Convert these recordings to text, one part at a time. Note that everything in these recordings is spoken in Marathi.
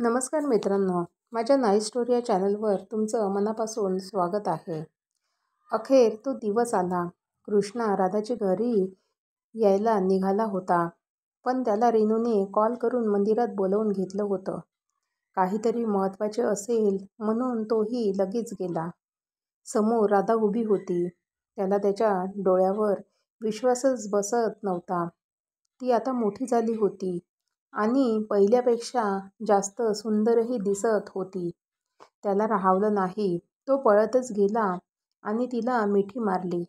नमस्कार मित्रांनो, माझ्या नाईस स्टोरी या चॅनलवर तुमचं मनापासून स्वागत आहे. अखेर तो दिवस आला. कृष्णा राधाच्या घरी यायला निघाला होता, पण त्याला रेणूने कॉल करून मंदिरात बोलावून घेतलं होतं. काहीतरी महत्त्वाचे असेल म्हणून तोही लगेच गेला. समोर राधा उभी होती. त्याला त्याच्या डोळ्यावर विश्वासच बसत नव्हता. ती आता मोठी झाली होती आणि पहिल्यापेक्षा जास्त सुंदरही दिसत होती. त्याला राहावलं नाही. तो पळतच गेला आणि तिला मिठी मारली.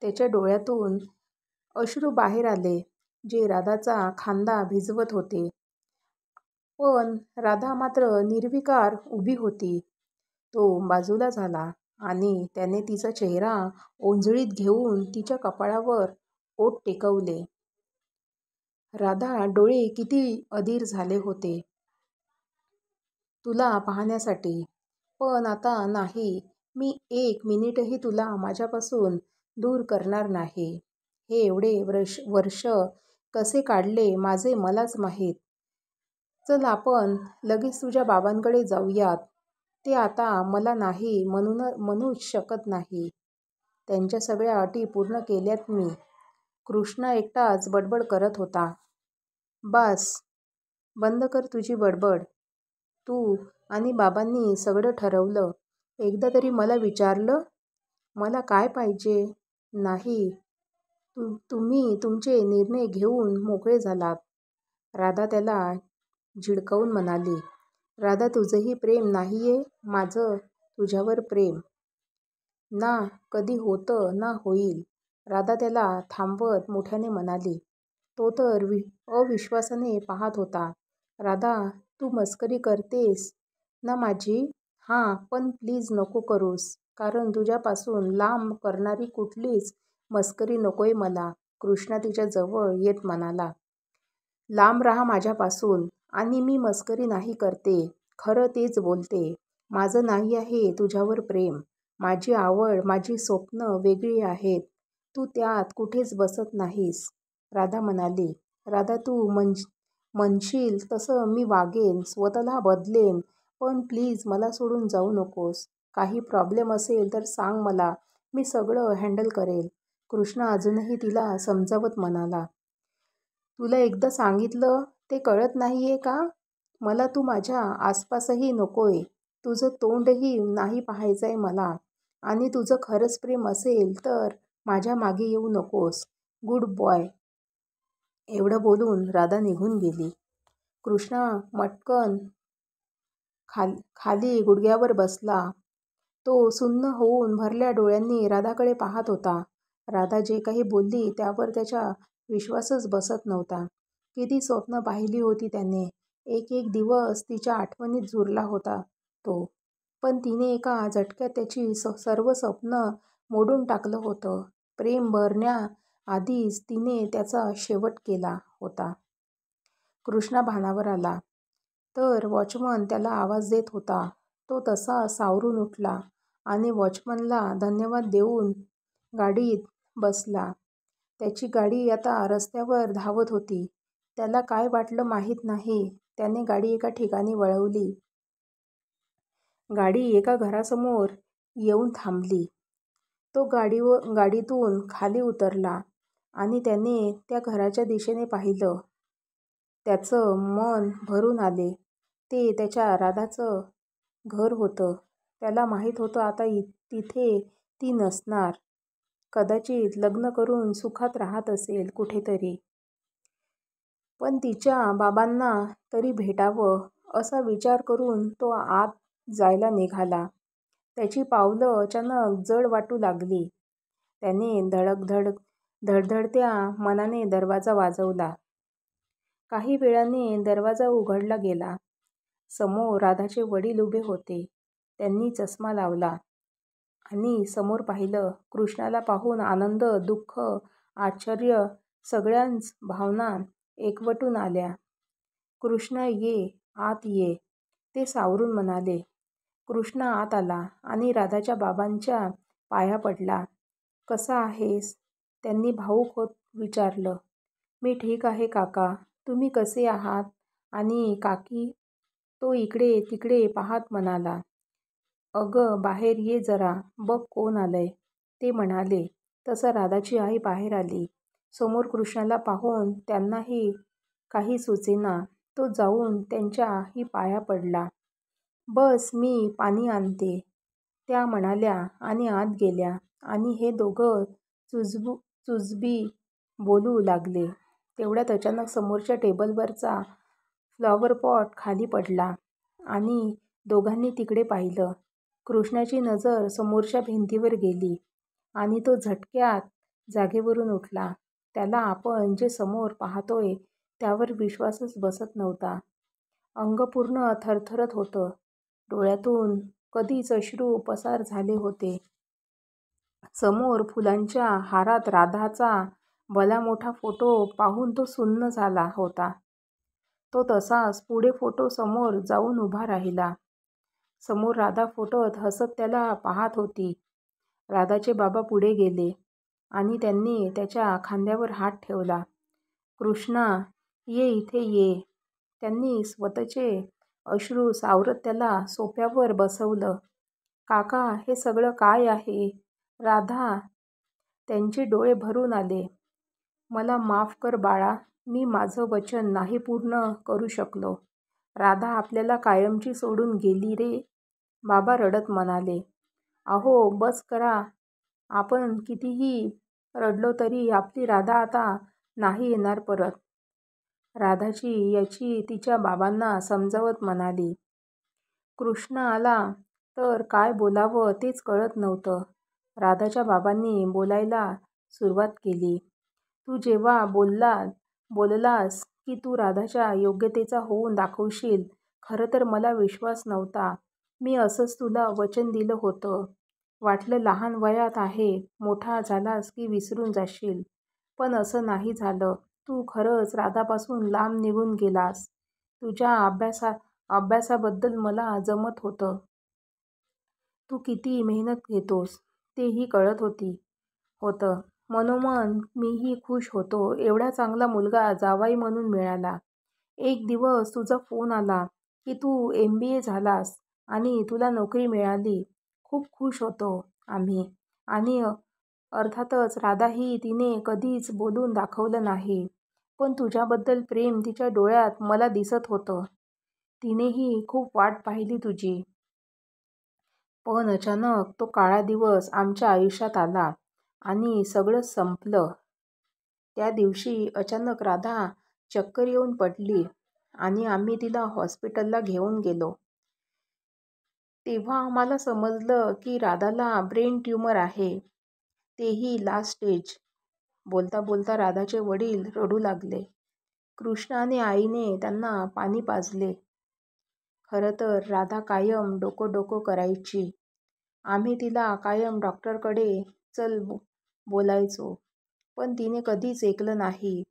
त्याच्या डोळ्यातून अश्रू बाहेर आले, जे राधाचा खांदा भिजवत होते. पण राधा मात्र निर्विकार उभी होती. तो बाजूला झाला आणि त्याने तिचा चेहरा ओंजळीत घेऊन तिच्या कपाळावर ओठ टेकवले. राधा, डोळे किती अधीर झाले होते तुला पाहण्यासाठी, पण आता नाही. मी एक मिनिटही तुला माझ्यापासून दूर करणार नाही. हे एवढे वर्ष कसे काढले माझे मलाच माहीत. चल, आपण लगेच तुझ्या बाबांकडे जाऊयात. ते आता मला नाही म्हणूच शकत नाही. त्यांच्या सगळ्या अटी पूर्ण केल्यात मी. कृष्णा एकटाच बडबड करत होता. बास, बंद कर तुझी बडबड. तू आणि बाबांनी सगळं ठरवलं. एकदा तरी मला विचारलं, मला काय पाहिजे? नाही. तुम्ही तुमचे निर्णय घेऊन मोकळे झालात. राधा त्याला झिडकावून म्हणाली. राधा, तुझंही प्रेम नाहीये? माझं तुझ्यावर प्रेम ना कधी होतं ना होईल. राधा त्याला थांबवत मोठ्याने म्हणाली. तो तर अविश्वासाने पाहत होता. राधा, तू मस्करी करतेस ना माझी? हां, पण प्लीज नको करूस, कारण तुझ्यापासून लांब करणारी कुठलीच मस्करी नकोय मला. कृष्णा तिच्या जवळ येत म्हणाला. लांब राहा माझ्यापासून. आणि मी मस्करी नाही करते, खरं तेच बोलते. माझं नाही आहे तुझ्यावर प्रेम. माझी आवड, माझी स्वप्न वेगळी आहेत. तू त्यात कुठेच बसत नाहीस. राधा म्हणाली. राधा, तू म्हणशील तसं मी वागेन, स्वतःला बदलेन, पण प्लीज मला सोडून जाऊ नकोस. काही प्रॉब्लेम असेल तर सांग मला, मी सगळं हँडल करेल. कृष्णा अजूनही तिला समजावत म्हणाला. तुला एकदा सांगितलं ते कळत नाहीये का? मला तू माझ्या आसपासही नकोय. तुझं तोंडही नाही पाहायचंय मला. आणि तुझं खरंच प्रेम असेल तर माझ्या मागे येऊ नकोस. Good boy. एवढं बोलून राधा निघून गेली. कृष्णा मटकन खाली गुडघ्यावर बसला. तो सुन्न होऊन भरल्या डोळ्यांनी राधाकडे पाहत होता. राधा जे काही बोलली त्यावर त्याचा विश्वासच बसत नव्हता. किती स्वप्न पाहिली होती त्याने. एक एक दिवस तिच्या आठवणीत झुरला होता तो. पण तिने एका झटक्यात त्याची सर्व स्वप्न मोडून टाकलं होतं. प्रेम भरण्याआधीच तिने त्याचा शेवट केला होता. कृष्णा भानावर आला तर वॉचमन त्याला आवाज देत होता. तो तसा सावरून उठला आणि वॉचमनला धन्यवाद देऊन गाडीत बसला. त्याची गाडी आता रस्त्यावर धावत होती. त्याला काय वाटलं माहीत नाही. त्याने गाडी एका ठिकाणी वळवली. गाडी एका घरासमोर येऊन थांबली. तो गाडीतून खाली उतरला आणि त्याने त्या घराच्या दिशेने पाहिलं. त्याचं मन भरून आले. ते त्याच्या राधाचं घर होतं. त्याला माहीत होतं आता तिथे ती नसणार. कदाचित लग्न करून सुखात राहत असेल कुठेतरी. पण तिच्या बाबांना तरी भेटावं असा विचार करून तो आत जायला निघाला. त्याची पावलं अचानक जड वाटू लागली. त्याने धडधडत्या मनाने दरवाजा वाजवला. काही वेळाने दरवाजा उघडला गेला. समोर राधाचे वडील उभे होते. त्यांनी चष्मा लावला आणि समोर पाहिलं. कृष्णाला पाहून आनंद, दुःख, आश्चर्य सगळ्याच भावना एकवटून आल्या. कृष्णा, ये, आत ये, ते सावरून म्हणाले. कृष्णा आत आला आणि राधाच्या बाबांच्या पाया पडला. कसा आहेस? त्यांनी भावूक होत विचारलं. मी ठीक आहे काका. तुम्ही कसे आहात? आणि काकी तो इकडे तिकडे पाहत म्हणाला, "अगं बाहेर ये जरा, बघ कोण आलंय." ते म्हणाले तसं राधाची आई बाहेर आली. समोर कृष्णाला पाहून त्यांनाही काही सुचेना. तो जाऊन त्यांच्याही पाया पडला. "बस मी पाणी आणते," त्या म्हणाल्या आणि आत गेल्या आणि हे दोघं चुजबी बोलू लागले. तेवढ्यात अचानक समोरच्या टेबलवरचा फ्लॉवर पॉट खाली पडला आणि दोघांनी तिकडे पाहिलं. कृष्णाची नजर समोरच्या भिंतीवर गेली आणि तो झटक्यात जागेवरून उठला. त्याला आपण जे समोर पाहतोय त्यावर विश्वासच बसत नव्हता. अंग पूर्ण थरथरत होतं. डोळ्यातून कधीच अश्रू पसार झाले होते. समोर फुलांच्या हारात राधाचा भला मोठा फोटो पाहून तो सुन्न झाला होता. तो तसाच पुढे फोटो समोर जाऊन उभा राहिला. समोर राधा फोटोत हसत त्याला पाहत होती. राधाचे बाबा पुढे गेले आणि त्यांनी त्याच्या खांद्यावर हात ठेवला. "कृष्णा, ये इथे ये." त्यांनी स्वतःचे अश्रू सावरत त्याला सोफ्यावर बसवलं. "काका, हे सगळं काय आहे?" राधा, त्यांचे डोळे भरून आले. "मला माफ कर बाळा, मी माझं वचन नाही पूर्ण करू शकलो. राधा आपल्याला कायमची सोडून गेली रे." बाबा रडत म्हणाले, "अहो बस करा. आपण कितीही रडलो तरी आपली राधा आता नाही येणार परत." राधाची याची तिच्या बाबांना समजावत म्हणाली. कृष्ण आला तर काय बोलावं तेच कळत नव्हतं. राधाच्या बाबांनी बोलायला सुरुवात केली. "तू जेव्हा बोललास की तू राधाच्या योग्यतेचा होऊन दाखवशील, खरं तर मला विश्वास नव्हता. मी असंच तुला वचन दिलं होतं. वाटलं लहान वयात आहे, मोठा झालास की विसरून जाशील. पण असं नाही झालं. तू खरंच राधापासून लांब निघून गेलास. तुझ्या अभ्यासाबद्दल मला जमत होतं. तू किती मेहनत घेतोस तेही कळत होतं. मनोमन मीही खुश होतो. एवढा चांगला मुलगा जावई म्हणून मिळाला. एक दिवस तुझा फोन आला की तू MBA झालास आणि तुला नोकरी मिळाली. खूप खुश होतो आम्ही. आणि अर्थातच राधाही तिने कधीच बोलून दाखवलं नाही. पण तुझ्याबद्दल प्रेम तिच्या डोळ्यात मला दिसत होतं. तिनेही खूप वाट पाहिली तुझी. पण अचानक तो काळा दिवस आमच्या आयुष्यात आला आणि सगळं संपलं." त्या दिवशी अचानक राधा चक्कर येऊन पडली आणि आम्ही तिला हॉस्पिटलला घेऊन गेलो. तेव्हा आम्हाला समजलं की राधाला ब्रेन ट्यूमर आहे, तेही लास्ट स्टेज. बोलता बोलता राधाचे वडील रडू लागले. कृष्ण आणि आईने त्यांना पाणी पाजले. खरं तर राधा कायम डोकं करायची. आम्ही तिला कायम डॉक्टरकडे चल बोलायचो, पण तिने कधीच ऐकलं नाही.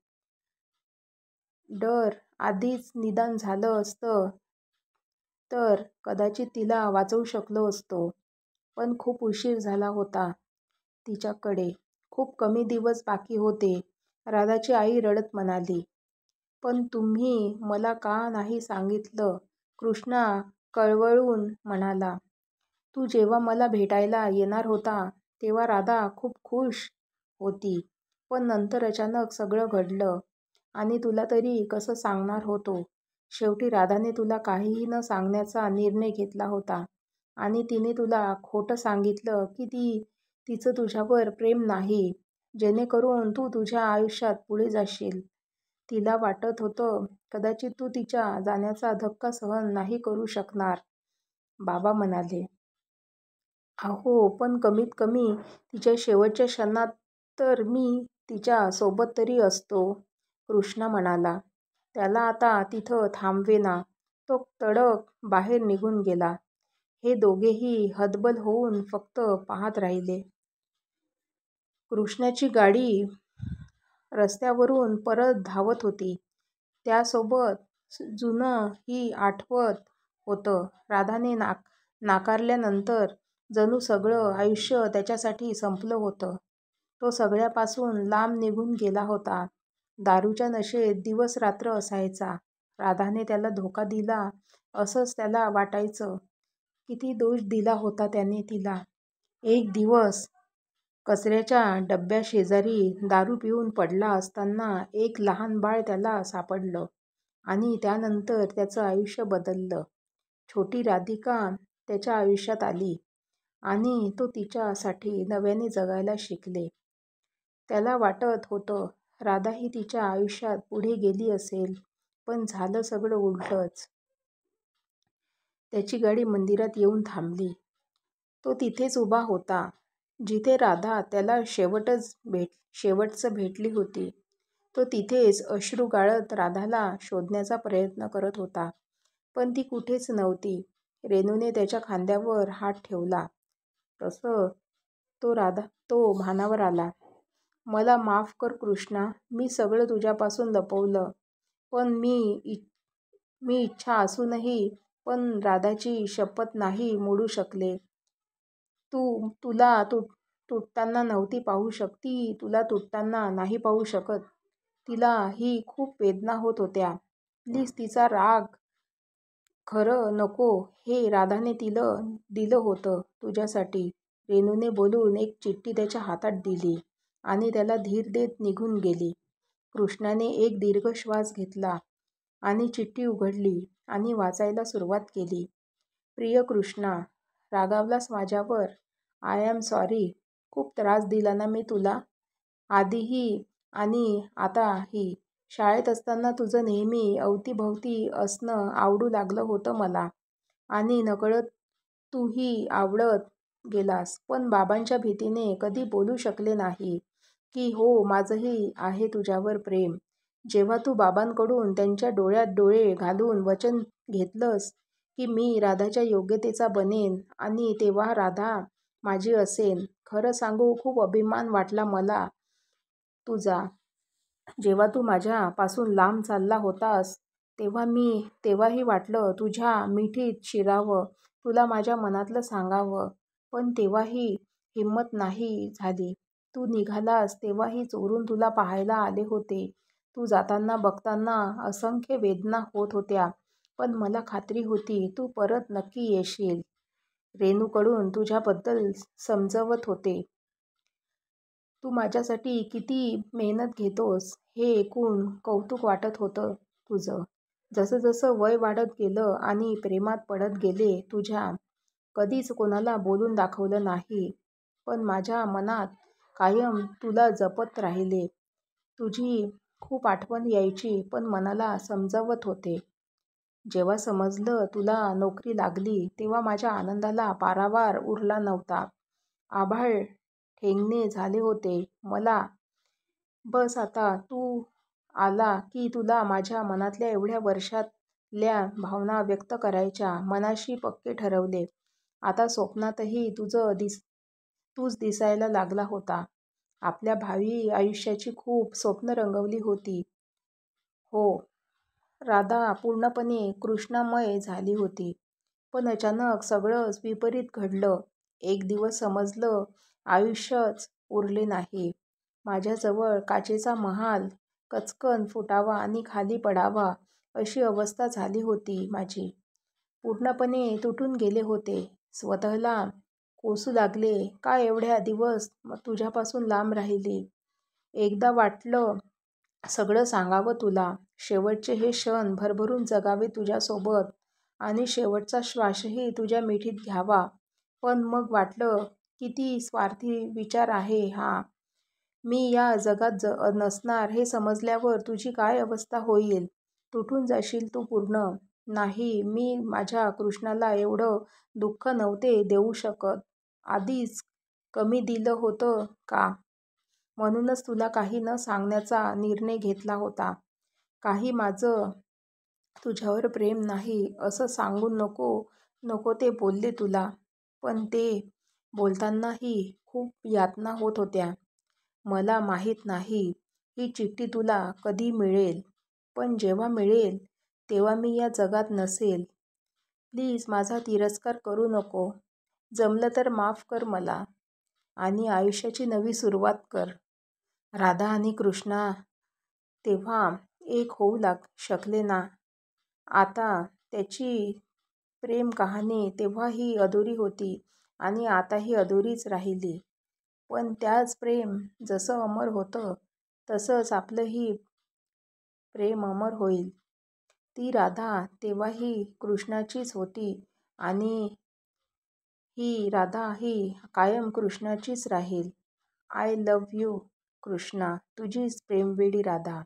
आधीच निदान झालं असतं तर कदाचित तिला वाचवू शकलो असतो. पण खूप उशीर झाला होता तिच्याकडे. खूप कमी दिवस बाकी होते." राधाची आई रडत म्हणाली. "पण तुम्ही मला का नाही सांगितलं?" कृष्णा कळवळून म्हणाला. "तू जेव्हा मला भेटायला येणार होता तेव्हा राधा खूप खुश होती. पण नंतर अचानक सगळं घडलं आणि तुला तरी कसं सांगणार होतो. शेवटी राधाने तुला काहीही न सांगण्याचा निर्णय घेतला होता आणि तिने तुला खोटं सांगितलं की तिचं तुझ्यावर प्रेम नाही, जेणेकरून तू तुझ्या आयुष्यात पुढे जाशील. तिला वाटत होतं कदाचित तू तिच्या जाण्याचा धक्का सहन नाही करू शकणार." बाबा म्हणाले, "अहो पण कमीत कमी तिच्या शेवटच्या क्षणात तर मी तिच्या सोबत तरी असतो." कृष्णा म्हणाला. त्याला आता तिथं थांबवेना. तो तडक बाहेर निघून गेला. हे दोघेही हतबल होऊन फक्त पाहत राहिले. कृष्णाची गाडी रस्त्यावरून परत धावत होती. त्यासोबत जुनं ही आठवत होतं. राधाने नाकारल्यानंतर जणू सगळं आयुष्य त्याच्यासाठी संपलं होतं. तो सगळ्यापासून लांब निघून गेला होता. दारूच्या नशेत दिवस रात्र असायचा. राधाने त्याला धोका दिला असंच त्याला वाटायचं. किती दोष दिला होता त्याने तिला. एक दिवस कचऱ्याच्या डब्याशेजारी दारू पिऊन पडला असताना एक लहान बाळ त्याला सापडलं आणि त्यानंतर त्याचं आयुष्य बदललं. छोटी राधिका त्याच्या आयुष्यात आली आणि तो तिच्यासाठी नव्याने जगायला शिकले. त्याला वाटत होतं राधा ही तिच्या आयुष्यात पुढे गेली असेल, पण झालं सगळं उलटंच. त्याची गाडी मंदिरात येऊन थांबली. तो तिथेच उभा होता जिथे राधा त्याला शेवटचं भेटली होती. तो तिथेच अश्रू गाळत राधाला शोधण्याचा प्रयत्न करत होता, पण ती कुठेच नव्हती. रेणूने त्याच्या खांद्यावर हात ठेवला तसं तो भानावर आला. मला माफ कर कृष्णा, मी सगळं तुझ्यापासून लपवलं. पण मी इच्छा असूनही पण राधाची शपथ नाही मोडू शकले. तुला तुटताना नव्हती पाहू ती तुला तुटताना नाही पाहू शकत. तिला ही खूप वेदना होत होत्या. प्लीज तिचा राग खरं नको. हे राधाने दिलं होतं तुझ्यासाठी. रेणूने बोलून एक चिठ्ठी त्याच्या हातात दिली आणि त्याला धीर देत निघून गेली. कृष्णाने एक दीर्घ श्वास घेतला आणि चिठ्ठी उघडली आणि वाचायला सुरुवात केली. प्रिय कृष्णा, रागावलास माझ्यावर? I am sorry. खूप त्रास दिला ना मी तुला? आधीही आणि आताही. शाळेत असताना तुझं नेहमी अवतीभवती असणं आवडू लागलं होतं मला आणि नकळत तूही आवडत गेलास. पण बाबांच्या भीतीने कधी बोलू शकले नाही की हो, माझंही आहे तुझ्यावर प्रेम. जेव्हा तू बाबांकडून त्यांच्या डोळ्यात डोळे घालून वचन घेतलंस की मी राधाच्या योग्यतेचा बनेन आणि तेव्हा राधा माझी असेन, खरं सांगू खूप अभिमान वाटला मला तुझा. जेव्हा तू माझ्यापासून लांब चालला होतास तेव्हाही वाटलं तुझ्या मिठीत शिरावं, तुला माझ्या मनातलं सांगावं. पण तेव्हाही हिंमत नाही झाली. तू निघालास तेव्हाही चोरून तुला पाहायला आले होते. तू जाताना बघताना असंख्य वेदना होत होत्या, पण मला खात्री होती तू परत नक्की येशील. रेणूकडून तुझ्याबद्दल समजवत होते. तू माझ्यासाठी किती मेहनत घेतोस हे ऐकून कौतुक वाटत होतं तुझं. जसं जसं वय वाढत गेलं आणि प्रेमात पडत गेले तुझ्या, कधीच कोणाला बोलून दाखवलं नाही, पण माझ्या मनात कायम तुला जपत राहिले. तुझी खूप आठवण यायची, पण मनाला समजावत होते. जेव्हा समजलं तुला नोकरी लागली तेव्हा माझ्या आनंदाला पारावार उरला नव्हता. आभाळ ठेंगणे झाले होते मला. बस आता तू आला की तुला माझ्या मनातल्या एवढ्या वर्षातल्या भावना व्यक्त करायच्या मनाशी पक्के ठरवले. आता स्वप्नातही तूच दिसायला लागला होता. आपल्या भावी आयुष्याची खूप स्वप्न रंगवली होती. हो, राधा पूर्णपणे कृष्णामय झाली होती. पण अचानक सगळंच विपरीत घडलं. एक दिवस समजलं आयुष्यच उरले नाही. माझ्याजवळ काचेचा महाल कचकन फुटावा आणि खाली पडावा अशी अवस्था झाली होती माझी. पूर्णपणे तुटून गेले होते. स्वतःला कोसू लागले. का एवढ्या दिवस तुझ्यापासून लांब राहिली? एकदा वाटलं सगळं सांगावं तुला. शेवटचे हे क्षण भरभरून जगावे तुझ्यासोबत आणि शेवटचा श्वासही तुझ्या मिठीत घ्यावा. पण मग वाटलं किती स्वार्थी विचार आहे हा. मी या जगात नसणार हे समजल्यावर तुझी काय अवस्था होईल? तुटून जाशील तू पूर्ण. नाही, मी माझ्या कृष्णाला एवढं दुःख नव्हते देऊ शकत. आधीच कमी दिलं होतं का? म्हणूनच तुला काही न सांगण्याचा निर्णय घेतला होता. काही माझं तुझ्यावर प्रेम नाही असं सांगू नको ते बोलले तुला. पण ते बोलतानाही खूप यातना होत होत्या. मला माहीत नाही ही चिठ्ठी तुला कधी मिळेल, पण जेव्हा मिळेल तेव्हा मी या जगात नसेल. प्लीज माझा तिरस्कार करू नको. जमलं तर माफ कर मला आणि आयुष्याची नवी सुरुवात कर. राधा आणि कृष्णा तेव्हा एक होऊ शकले ना. आता त्याची प्रेम कहाणी तेव्हाही अधुरी होती आणि आताही अधुरीच राहिली. पण त्याच प्रेम जसं अमर होतं तसंच आपलंही प्रेम अमर होईल. ती राधा तेव्हाही कृष्णाचीच होती आणि ही राधा ही कायम कृष्णाचीच राहील. आय लव्ह यू कृष्णा, तुझीच प्रेमवेडी राधा.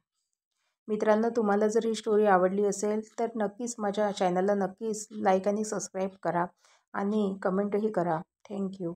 मित्रांनो, तुम्हाला जर ही स्टोरी आवडली असेल तर नक्कीच माझ्या चॅनलला नक्कीच लाईक आणि सबस्क्राईब करा आणि कमेंटही करा. थँक्यू.